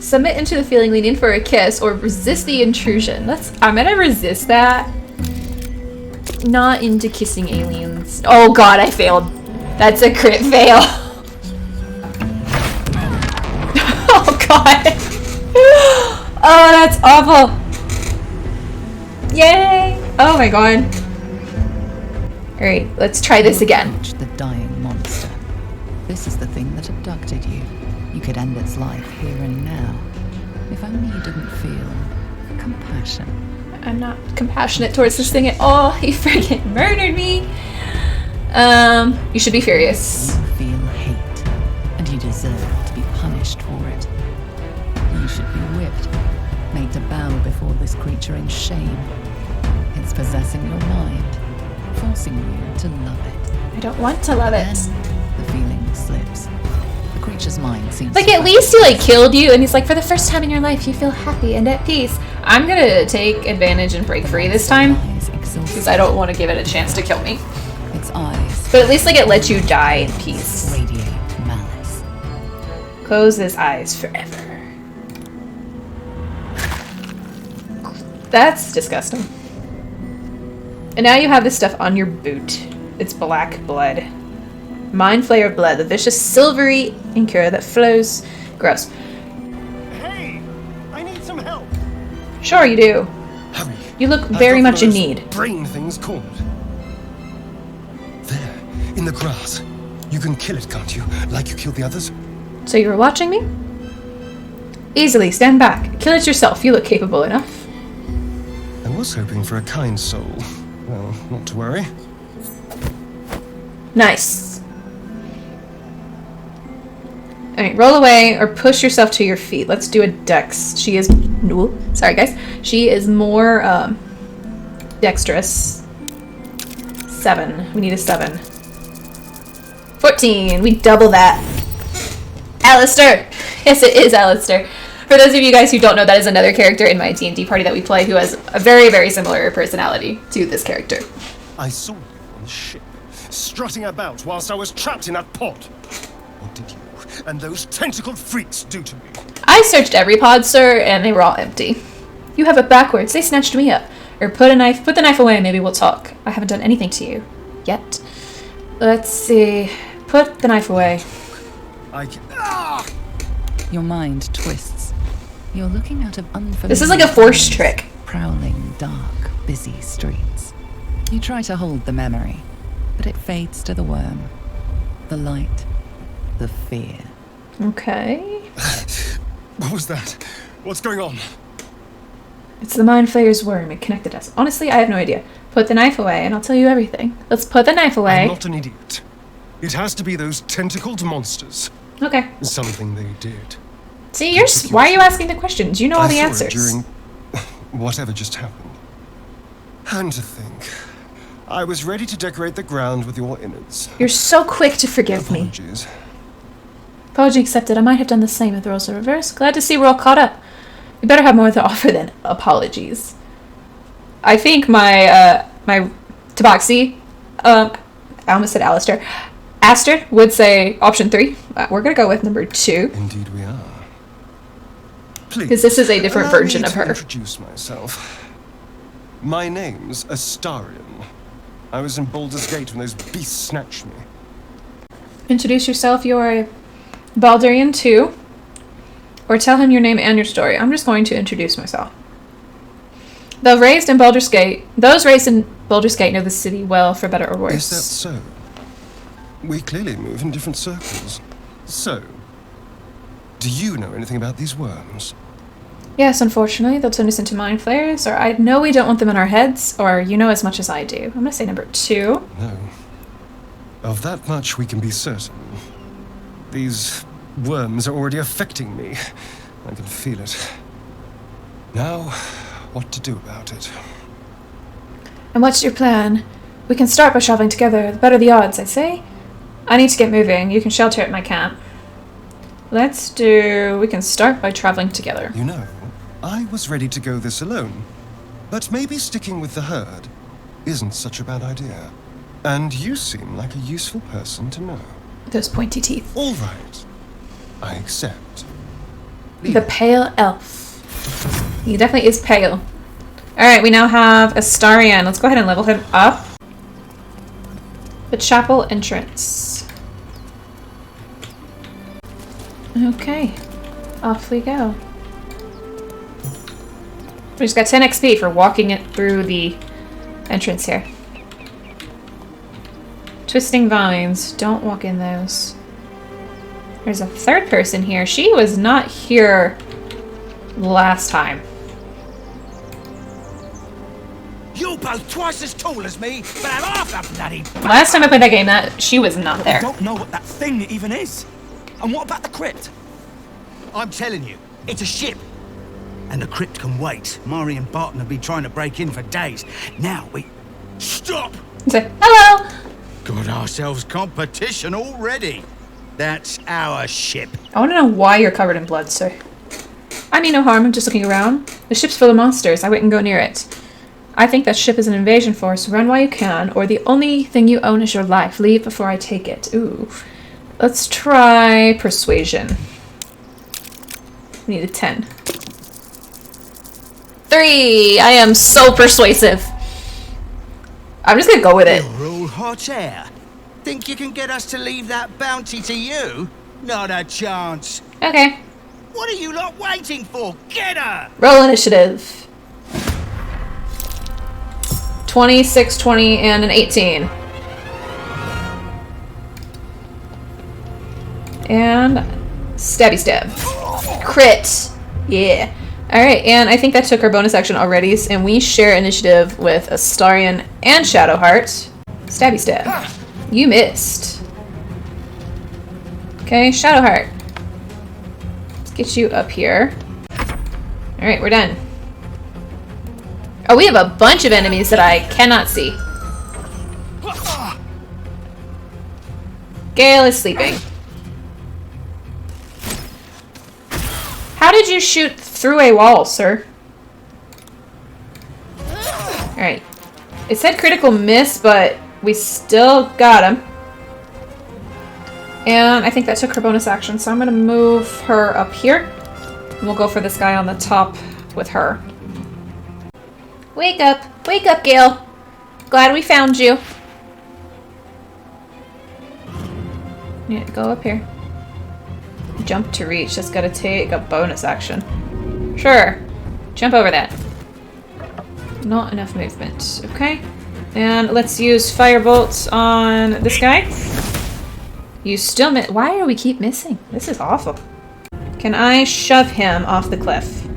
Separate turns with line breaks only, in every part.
Submit into the feeling, lean in for a kiss, or resist the intrusion. I'm gonna resist that. Not into kissing aliens. Oh god, I failed. That's a crit fail. Oh god. Oh, that's awful. Yay! Oh my god. Alright, let's try this again.
The dying monster. This is the thing that abducted you. You could end its life here and now. If only you didn't feel compassion.
I'm not compassionate towards this thing at all. He freaking murdered me. You should be furious.
You feel hate, and you deserve to be punished for it. You should be whipped, made to bow before this creature in shame. It's possessing your mind, forcing you to love it.
I don't want to love it.
Then the feeling slips. The creature's mind seems
like, at least he like killed you, and he's like, for the first time in your life, you feel happy and at peace. I'm gonna take advantage and break free this time, because I don't want to give it a chance to kill me.
Its eyes,
but at least like it lets you die in peace.
Radiate malice.
Close his eyes forever. That's disgusting. And now you have this stuff on your boot. It's black blood. Mind flayer blood, the vicious silvery ichor that flows. Gross.
Hey, I need some help.
Sure you do.
Hurry.
You look very much in need.
Brain things cornered. There, in the grass. You can kill it, can't you? Like you killed the others?
So you were watching me? Easily, stand back. Kill it yourself. You look capable enough.
I was hoping for a kind soul. Well, not to worry.
Nice. Alright, roll away or push yourself to your feet. Let's do a dex. She is... Ooh, sorry, guys. She is more dexterous. 7. We need a 7. 14. We double that. Alistair. Yes, it is Alistair. For those of you guys who don't know, that is another character in my D&D party that we play who has a very, very similar personality to this character.
I saw you on the ship, strutting about whilst I was trapped in that pod. What did you and those tentacled freaks do to me?
I searched every pod, sir, and they were all empty. You have it backwards. They snatched me up. Or put the knife away and maybe we'll talk. I haven't done anything to you. Yet. Let's see. Put the knife away.
Your mind twists. You're looking out of unfamiliar...
This is like a force trick.
Prowling, dark, busy streets. You try to hold the memory, but it fades to the worm. The light. The fear.
Okay.
What was that? What's going on?
It's the Mind Flayer's worm. It connected us. Honestly, I have no idea. Put the knife away and I'll tell you everything. Let's put the knife away.
I'm not an idiot. It has to be those tentacled monsters.
Okay.
Something they did.
See, why are you asking the questions? You know all the answers.
During whatever just happened. And to think, I was ready to decorate the ground with your innards.
You're so quick to forgive
Apologies.
me. Apology accepted. I might have done the same if the roles are reversed. Glad to see we're all caught up. You better have more to offer than apologies. I think my Tabaxi, I almost said Alistair. Astrid would say option 3. We're gonna go with number 2.
Indeed we are. Please,
because this is a different version of her.
Introduce myself. My name's Astarian. I was in Baldur's Gate when those beasts snatched me.
Introduce yourself. You're a Baldurian too. Or tell him your name and your story. I'm just going to introduce myself. Those raised in Baldur's Gate know the city well, for better or worse.
Is that so? We clearly move in different circles. So, do you know anything about these worms?
Yes, unfortunately, they'll turn us into mind flayers, or I know we don't want them in our heads, or you know as much as I do. I'm gonna say number 2.
No. Of that much we can be certain. These worms are already affecting me. I can feel it. Now, what to do about it?
And what's your plan? We can start by traveling together. The better the odds, I say. I need to get moving. You can shelter at my camp. We can start by traveling together.
You know, I was ready to go this alone. But maybe sticking with the herd isn't such a bad idea. And you seem like a useful person to know.
Those pointy teeth.
All right. I accept.
The pale elf. He definitely is pale. Alright, we now have Astarian. Let's go ahead and level him up. The chapel entrance. Okay. Off we go. We just got 10 XP for walking it through the entrance here. Twisting vines. Don't walk in those. There's a third person here. She was not here last time.
You're both twice as tall as me, but I'm half a bloody...
Last time I played that game, she was not there.
I don't know what that thing even is. And what about the crypt? I'm telling you, it's a ship. And the crypt can wait. Mari and Barton have been trying to break in for days. Now we... Stop!
Say, hello!
Got ourselves competition already. That's our ship.
I want to know why you're covered in blood, sir. I mean no harm, I'm just looking around. The ship's full of monsters, I wouldn't go near it. I think that ship is an invasion force. Run while you can, or the only thing you own is your life. Leave before I take it. Ooh. Let's try persuasion. We need a 10. 3! I am so persuasive. I'm just gonna go with it.
You're all hot air. Think you can get us to leave that bounty to you? Not a chance.
Okay.
What are you lot waiting for? Get her!
Roll initiative. 26, 20, and an 18. And stabby stab. Crit. Yeah. Alright, and I think that took our bonus action already, and we share initiative with Astarian and Shadowheart. Stabby stab. You missed. Okay, Shadowheart. Let's get you up here. Alright, we're done. Oh, we have a bunch of enemies that I cannot see. Gayle is sleeping. How did you shoot through a wall, sir? Alright. It said critical miss, but we still got him. And I think that took her bonus action, so I'm going to move her up here. And we'll go for this guy on the top with her. Wake up! Wake up, Gayle! Glad we found you. Yeah, go up here. Jump to reach. That's gotta take a bonus action. Sure. Jump over that. Not enough movement. Okay. And let's use firebolt on this guy. You still miss. Why do we keep missing? This is awful. Can I shove him off the cliff?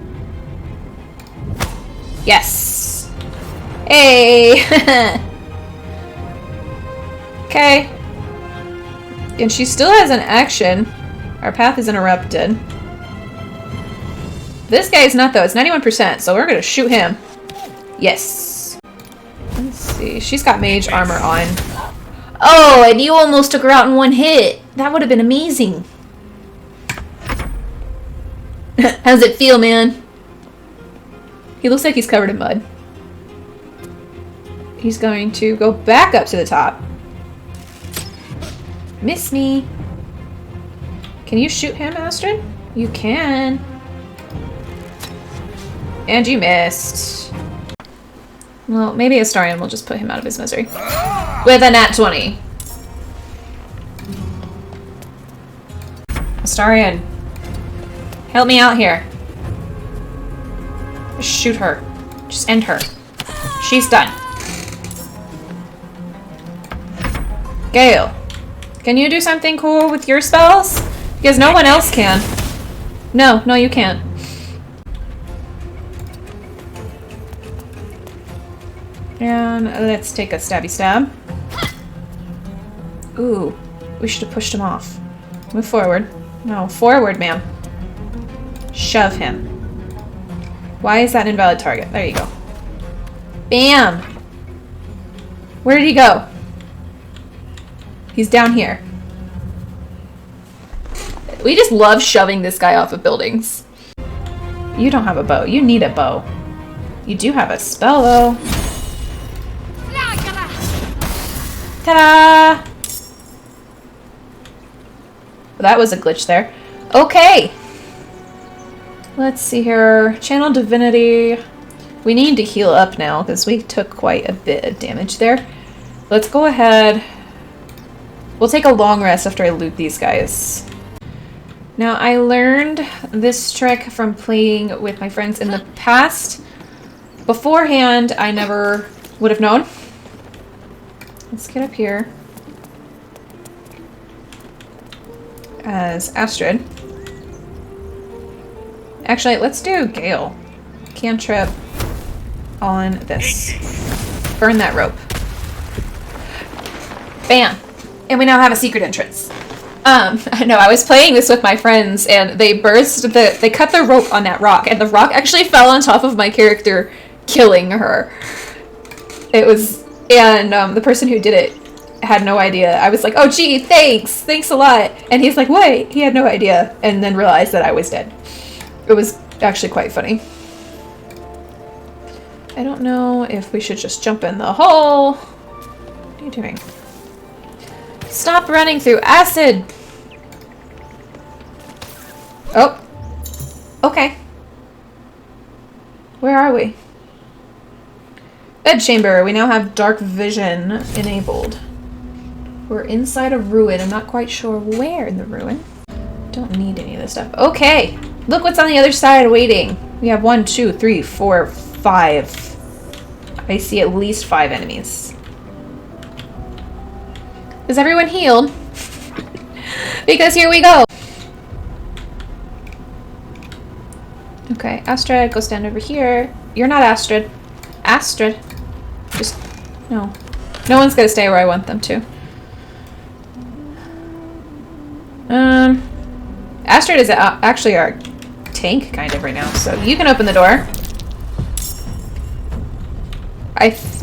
Yes. Hey. Okay. And she still has an action. Our path is interrupted. This guy is not, though. It's 91%, so we're gonna shoot him. Yes. Let's see. She's got mage armor on. Oh, and you almost took her out in one hit. That would have been amazing. How's it feel, man? He looks like he's covered in mud. He's going to go back up to the top. Miss me. Can you shoot him, Astrid? You can. And you missed. Well, maybe Astarian will just put him out of his misery. With a nat 20. Astarian. Help me out here. Just shoot her. Just end her. She's done. Gayle. Can you do something cool with your spells? Because no one else can. No, you can't. And let's take a stabby stab. Ooh, we should have pushed him off. Move forward. No, forward, ma'am. Shove him. Why is that an invalid target? There you go. Bam! Where did he go? He's down here. We just love shoving this guy off of buildings. You don't have a bow. You need a bow. You do have a spell, though. Ta-da! That was a glitch there. Okay. Let's see here. Channel Divinity. We need to heal up now because we took quite a bit of damage there. Let's go ahead. We'll take a long rest after I loot these guys. Now, I learned this trick from playing with my friends in the past. Beforehand, I never would have known. Let's get up here as Astrid. Actually, let's do Gayle. Cantrip on this. Burn that rope. Bam! And we now have a secret entrance. I know, I was playing this with my friends and they they cut the rope on that rock and the rock actually fell on top of my character, killing her. It was, and the person who did it had no idea. I was like, oh gee, thanks a lot. And he's like, wait, he had no idea. And then realized that I was dead. It was actually quite funny. I don't know if we should just jump in the hole. What are you doing? Stop running through acid! Oh. Okay. Where are we? Bed chamber. We now have dark vision enabled. We're inside a ruin. I'm not quite sure where in the ruin. Don't need any of this stuff. Okay. Look what's on the other side waiting. We have 1, 2, 3, 4, 5. I see at least 5 enemies. Is everyone healed? Because here we go. Okay, Astrid, go stand over here. You're not Astrid. Astrid. Just, no. No one's gonna stay where I want them to. Astrid is actually our tank kind of right now, so you can open the door.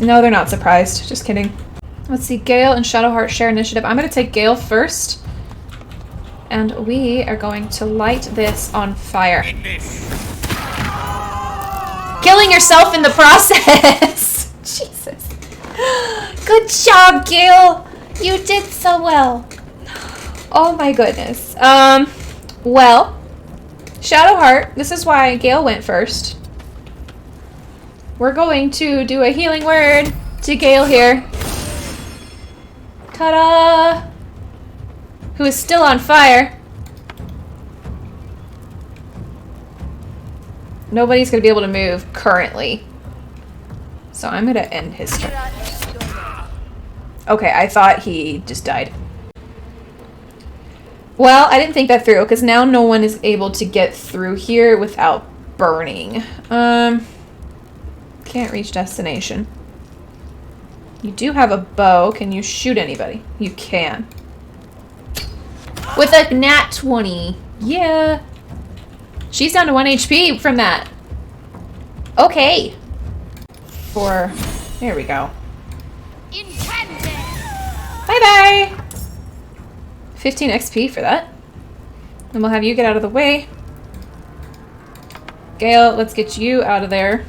No, they're not surprised. Just kidding. Let's see, Gayle and Shadowheart share initiative. I'm going to take Gayle first. And we are going to light this on fire. Killing yourself in the process! Jesus. Good job, Gayle! You did so well. Oh my goodness. Well, Shadowheart, this is why Gayle went first. We're going to do a healing word to Gayle here. Ta-da! Who is still on fire. Nobody's going to be able to move currently. So I'm going to end his turn. Okay, I thought he just died. Well, I didn't think that through, because now no one is able to get through here without burning. Can't reach destination. You do have a bow. Can you shoot anybody? You can. With a nat 20. Yeah. She's down to 1 HP from that. Okay. There we go. Bye-bye. 15 XP for that. And we'll have you get out of the way. Gayle, let's get you out of there.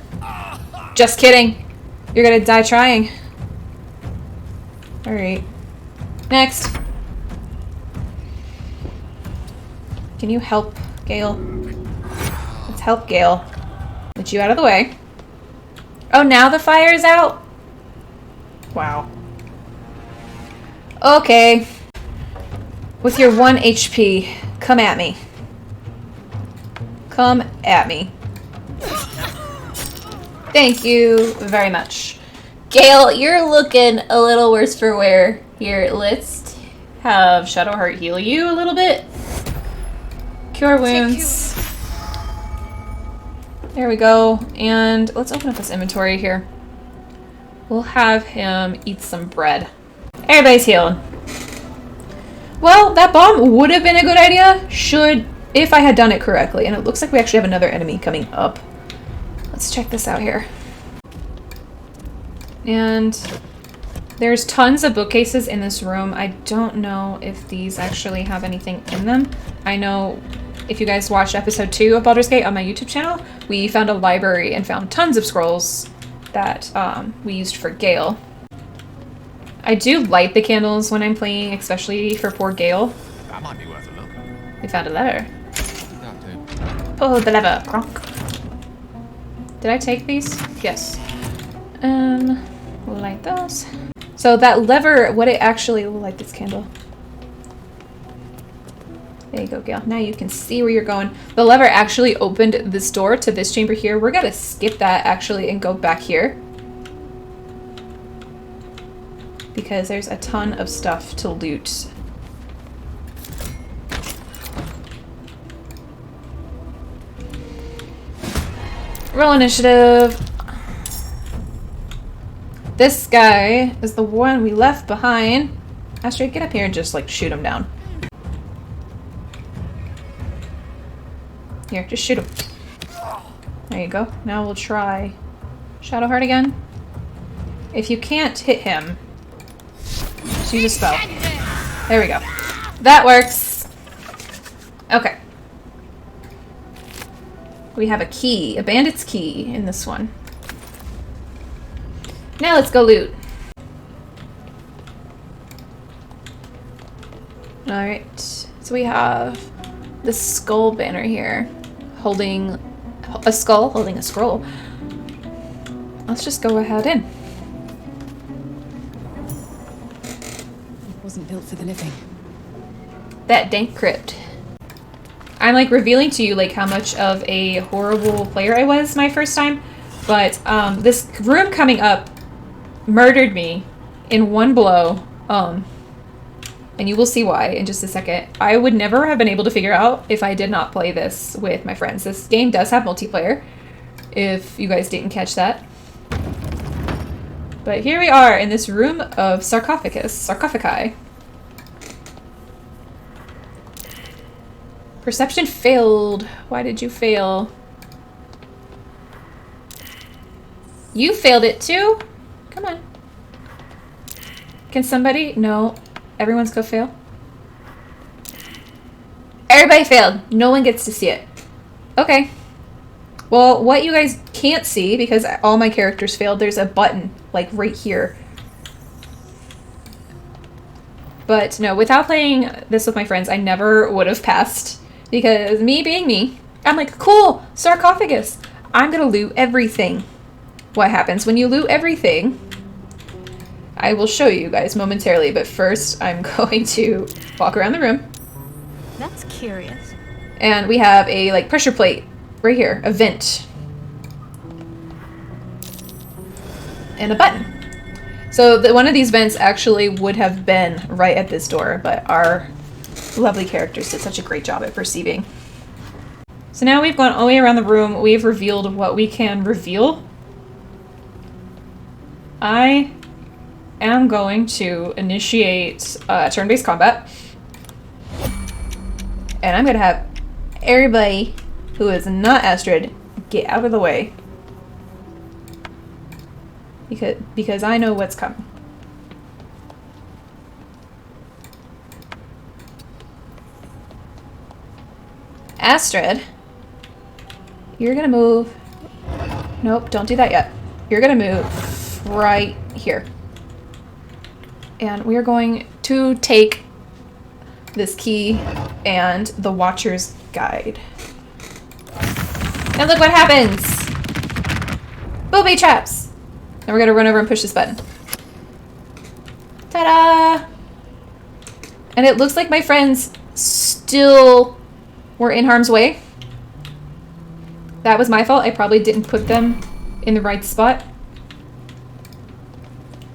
Just kidding. You're gonna die trying. Alright. Next. Can you help, Gayle? Let's help Gayle. Get you out of the way. Oh, now the fire is out? Wow. Okay. With your 1 HP, come at me. Come at me. Thank you very much. Gayle, you're looking a little worse for wear. Here, let's have Shadowheart heal you a little bit. Cure wounds. There we go. And let's open up this inventory here. We'll have him eat some bread. Everybody's healed. Well, that bomb would have been a good idea if I had done it correctly. And it looks like we actually have another enemy coming up. Let's check this out here. And there's tons of bookcases in this room. I don't know if these actually have anything in them. I know if you guys watched episode 2 of Baldur's Gate on my YouTube channel, we found a library and found tons of scrolls that we used for Gayle. I do light the candles when I'm playing, especially for poor Gayle.
That might be worth a look.
We found a letter.
That'll do.
Pull the lever. Cronk. Did I take these? Yes. We'll light those. So that lever, what it actually, we'll light this candle. There you go, Gayle. Now you can see where you're going. The lever actually opened this door to this chamber here. We're gonna skip that actually and go back here. Because there's a ton of stuff to loot. Roll initiative. This guy is the one we left behind. Astrid, get up here and just like shoot him down. Here, just shoot him. There you go. Now we'll try Shadowheart again. If you can't hit him, just use a spell. There we go. That works. Okay. We have a key, a bandit's key in this one. Now let's go loot. Alright, so we have the skull banner here, holding a skull, holding a scroll. Let's just go ahead in.
It wasn't built for the living.
That dank crypt. I'm like revealing to you like how much of a horrible player I was my first time, but this room coming up murdered me in one blow, and you will see why in just a second. I would never have been able to figure out if I did not play this with my friends. This game does have multiplayer, if you guys didn't catch that. But here we are in this room of sarcophagi. Perception failed. Why did you fail? You failed it too? Come on. Can somebody? No. Everyone's go fail. Everybody failed. No one gets to see it. Okay. Well, what you guys can't see, because all my characters failed, there's a button, like right here. But no, without playing this with my friends, I never would have passed. Because me being me, I'm like, cool, sarcophagus. I'm gonna loot everything. What happens when you loot everything? I will show you guys momentarily, but first I'm going to walk around the room.
That's curious.
And we have a like pressure plate right here, a vent. And a button. So one of these vents actually would have been right at this door, but our lovely characters did such a great job at perceiving. So now we've gone all the way around the room. We've revealed what we can reveal. I am going to initiate turn-based combat. And I'm going to have everybody who is not Astrid get out of the way. Because I know what's coming. Astrid, you're gonna move. Nope, don't do that yet. You're gonna move right here. And we are going to take this key and the Watcher's Guide. And look what happens! Booby traps! And we're gonna run over and push this button. Ta-da! And it looks like my friends still were in harm's way. That was my fault. I probably didn't put them in the right spot.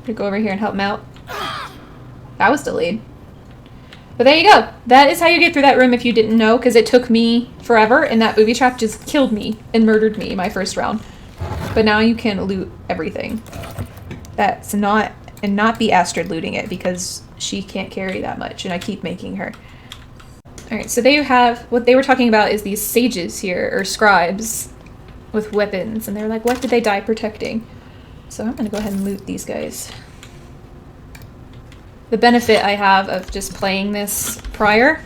To go over here and help them out. That was delayed. But there you go. That is how you get through that room if you didn't know, because it took me forever, and that booby trap just killed me and murdered me my first round. But now you can loot everything. That's not, and not be Astrid looting it, because she can't carry that much, and I keep making her. Alright, so they have, what they were talking about is these sages here, or scribes, with weapons, and they're like, what did they die protecting? So I'm gonna go ahead and loot these guys. The benefit I have of just playing this prior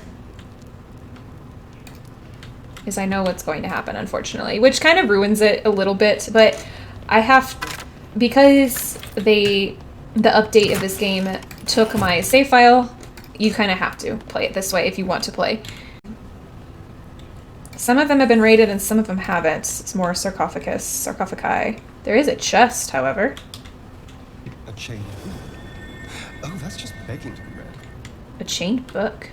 is I know what's going to happen, unfortunately, which kind of ruins it a little bit, but I have, because the update of this game took my save file, you kind of have to play it this way if you want to play. Some of them have been raided and some of them haven't. It's more sarcophagi. There is a chest, however.
A chain. Oh, that's just begging to be read.
A chained book.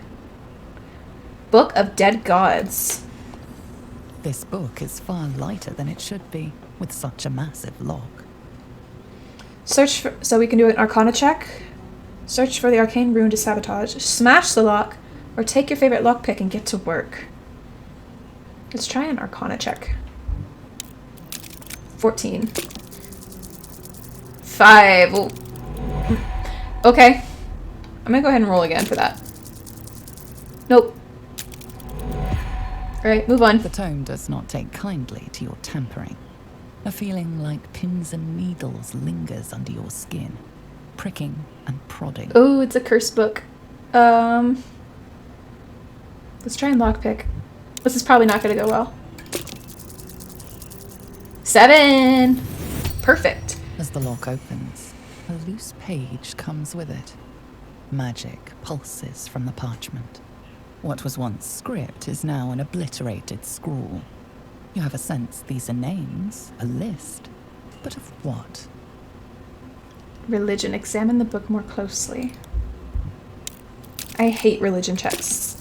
Book of Dead Gods.
This book is far lighter than it should be, with such a massive lock.
Search for, so we can do an Arcana check. Search for the arcane rune to sabotage. Smash the lock, or take your favorite lockpick and get to work. Let's try an Arcana check. 14. 5. Ooh. Okay. I'm gonna go ahead and roll again for that. Nope. Alright, move on.
The tome does not take kindly to your tampering. A feeling like pins and needles lingers under your skin, pricking and prodding.
Oh, it's a cursed book. Let's try and lockpick. This is probably not going to go well. 7! Perfect.
As the lock opens, a loose page comes with it. Magic pulses from the parchment. What was once script is now an obliterated scrawl. You have a sense these are names, a list, but of what?
Religion. Examine the book more closely. I hate religion checks.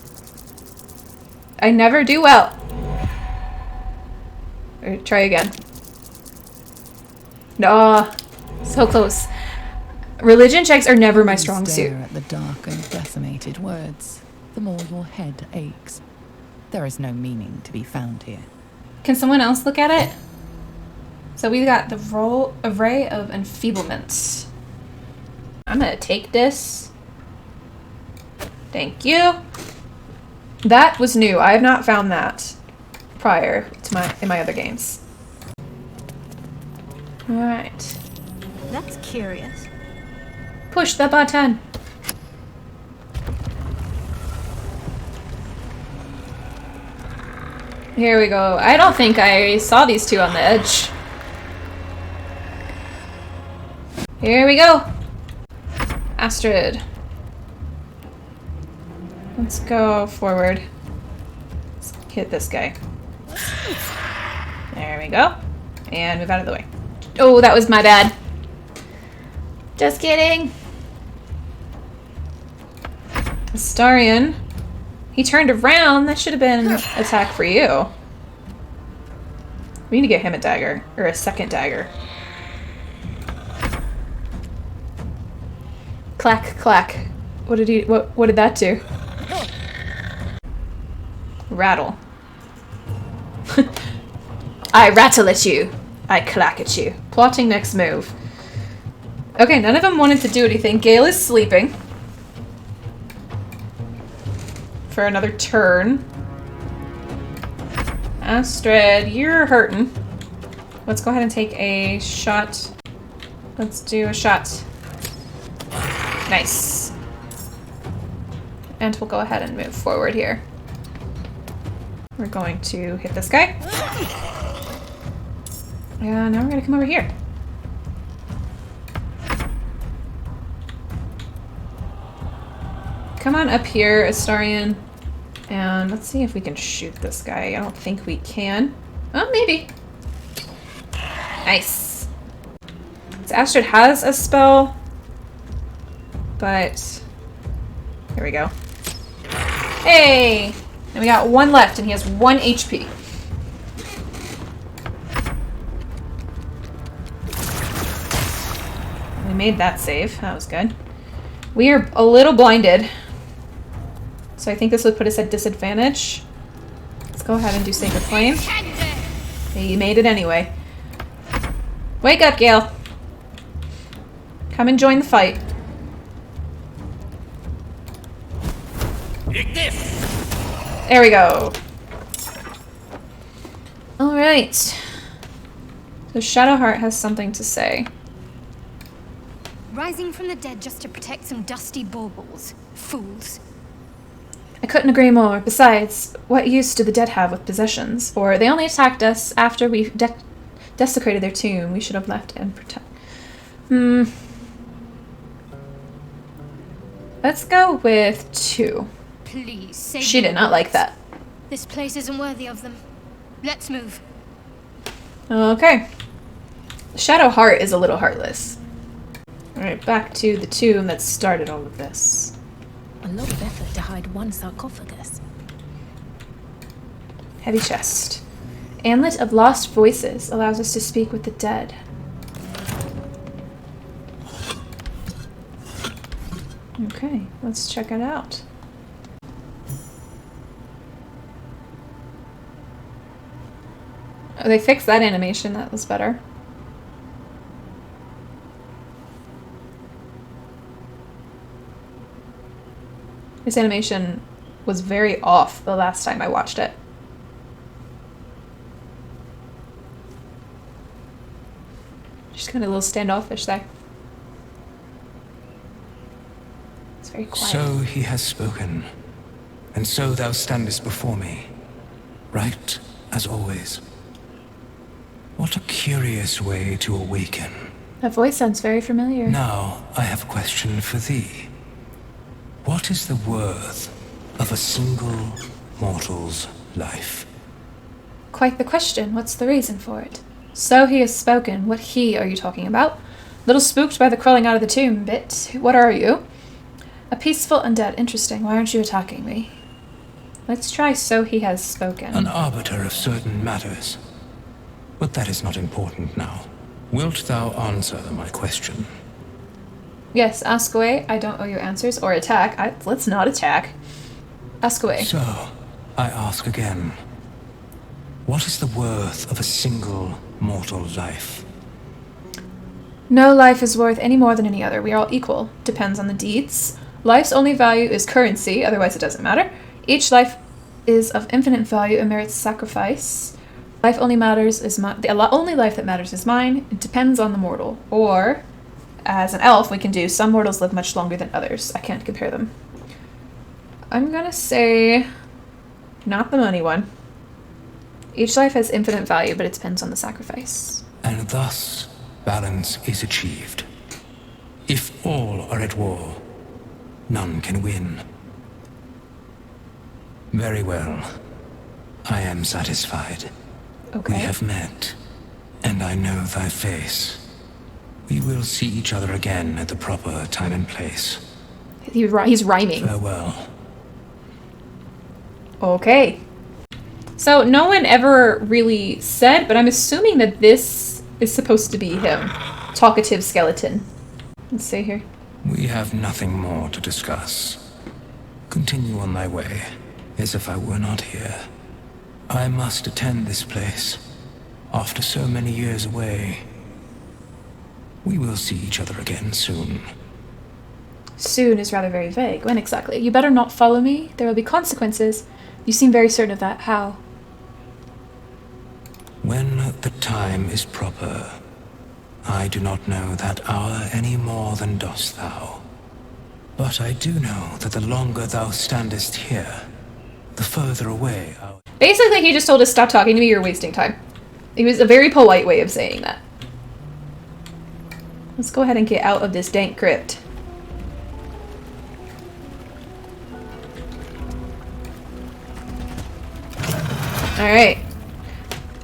I never do well. Alright, try again. No, so close. Religion checks are never my strong suit.
Stare at the dark and decimated words, the more your head aches. There is no meaning to be found here.
Can someone else look at it? So we got the array of enfeeblements. I'm gonna take this. Thank you. That was new. I have not found that prior to in my other games. All right.
That's curious.
Push the button. Here we go. I don't think I saw these two on the edge. Here we go. Astrid. Let's go forward. Let's hit this guy. There we go. And move out of the way. Oh, that was my bad. Just kidding. Astarian. He turned around. That should have been an attack for you. We need to get him a dagger. Or a second dagger. Clack, clack. What did that do? Rattle. I rattle at you. I clack at you. Plotting next move. Okay, none of them wanted to do anything. Gayle is sleeping. For another turn. Astrid, you're hurting. Let's go ahead and take a shot. Let's do a shot. Nice. And we'll go ahead and move forward here. We're going to hit this guy. And now we're going to come over here. Come on up here, Astarian. And let's see if we can shoot this guy. I don't think we can. Oh, maybe. Nice. So Astrid has a spell. But here we go. Hey! And we got one left, and he has 1 HP. We made that save. That was good. We are a little blinded. So I think this would put us at disadvantage. Let's go ahead and do Sacred Flame. Okay, you made it anyway. Wake up, Gayle. Come and join the fight. There we go. Alright. So Shadowheart has something to say.
Rising from the dead just to protect some dusty baubles. Fools.
I couldn't agree more. Besides, what use do the dead have with possessions? Or they only attacked us after we desecrated their tomb. We should have left and protect. Let's go with 2.
Please say
She did not like that.
This place isn't worthy of them. Let's move.
Okay. Shadowheart is a little heartless. Alright, back to the tomb that started all of this.
A lot of effort to hide one sarcophagus.
Heavy chest. Amulet of Lost Voices allows us to speak with the dead. Okay, let's check it out. Oh, they fixed that animation. That was better. This animation was very off the last time I watched it. Just kind of a little standoffish there. It's very quiet.
So he has spoken, and so thou standest before me, right as always. What a curious way to awaken.
That voice sounds very familiar.
Now I have a question for thee. What is the worth of a single mortal's life?
Quite the question. What's the reason for it? So he has spoken. What he are you talking about? Little spooked by the crawling out of the tomb bit. What are you? A peaceful undead. Interesting. Why aren't you attacking me? Let's try so he has spoken.
An arbiter of certain matters. But that is not important now. Wilt thou answer my question?
Yes, ask away. I don't owe you answers. Or attack. Let's not attack. Ask away.
So, I ask again. What is the worth of a single mortal life?
No life is worth any more than any other. We are all equal. Depends on the deeds. Life's only value is currency, otherwise it doesn't matter. Each life is of infinite value and merits sacrifice. Life only matters is the only life that matters is mine. It depends on the mortal. Or, as an elf, we can do some mortals live much longer than others. I can't compare them. I'm gonna say not the money one. Each life has infinite value, but it depends on the sacrifice.
And thus, balance is achieved. If all are at war, none can win. Very well. I am satisfied.
Okay.
We have met, and I know thy face. We will see each other again at the proper time and place.
He's rhyming.
Farewell.
Okay. So no one ever really said, but I'm assuming that this is supposed to be him. Talkative skeleton. Let's see here.
We have nothing more to discuss. Continue on thy way, as if I were not here. I must attend this place. After so many years away, we will see each other again soon.
Soon is rather very vague. When exactly? You better not follow me. There will be consequences. You seem very certain of that. How?
When the time is proper. I do not know that hour any more than dost thou. But I do know that the longer thou standest here, the further away our...
Basically, he just told us, stop talking to me, you're wasting time. It was a very polite way of saying that. Let's go ahead and get out of this dank crypt. Alright.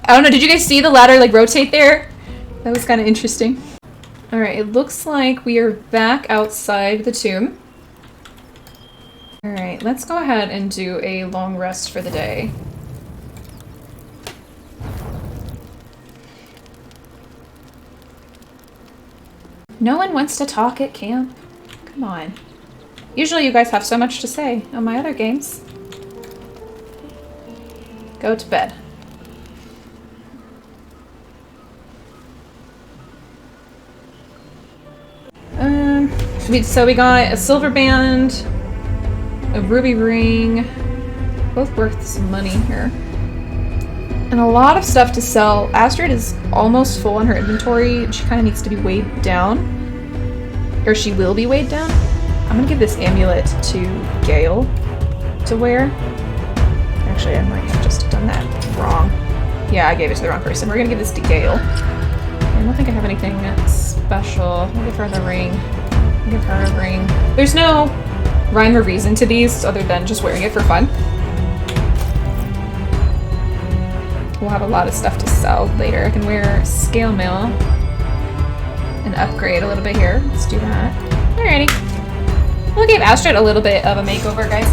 I don't know, did you guys see the ladder like rotate there? That was kind of interesting. Alright, it looks like we are back outside the tomb. Alright, let's go ahead and do a long rest for the day. No one wants to talk at camp. Come on. Usually you guys have so much to say on my other games. Go to bed. So we got a silver band, a ruby ring, both worth some money here, and a lot of stuff to sell. Astrid is almost full on her inventory. She kind of needs to be weighed down, or she will be weighed down. I'm gonna give this amulet to Gayle to wear. Actually, I might have just done that wrong. Yeah, I gave it to the wrong person. We're gonna give this to Gayle. I don't think I have anything special. I'll give her the ring. I'll give her a ring. There's no rhyme or reason to these other than just wearing it for fun. we'll have a lot of stuff to sell later. I can wear scale mail and upgrade a little bit here. Let's do that. Alrighty. We'll give Astrid a little bit of a makeover, guys.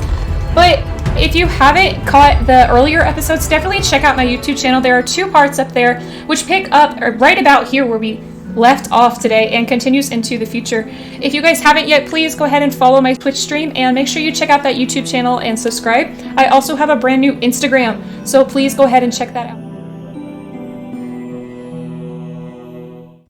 But if you haven't caught the earlier episodes, definitely check out my YouTube channel. There are 2 parts up there which pick up right about here where we left off today and continues into the future. If you guys haven't yet, please go ahead and follow my Twitch stream and make sure you check out that YouTube channel and subscribe. I also have a brand new Instagram, so please go ahead and check that out.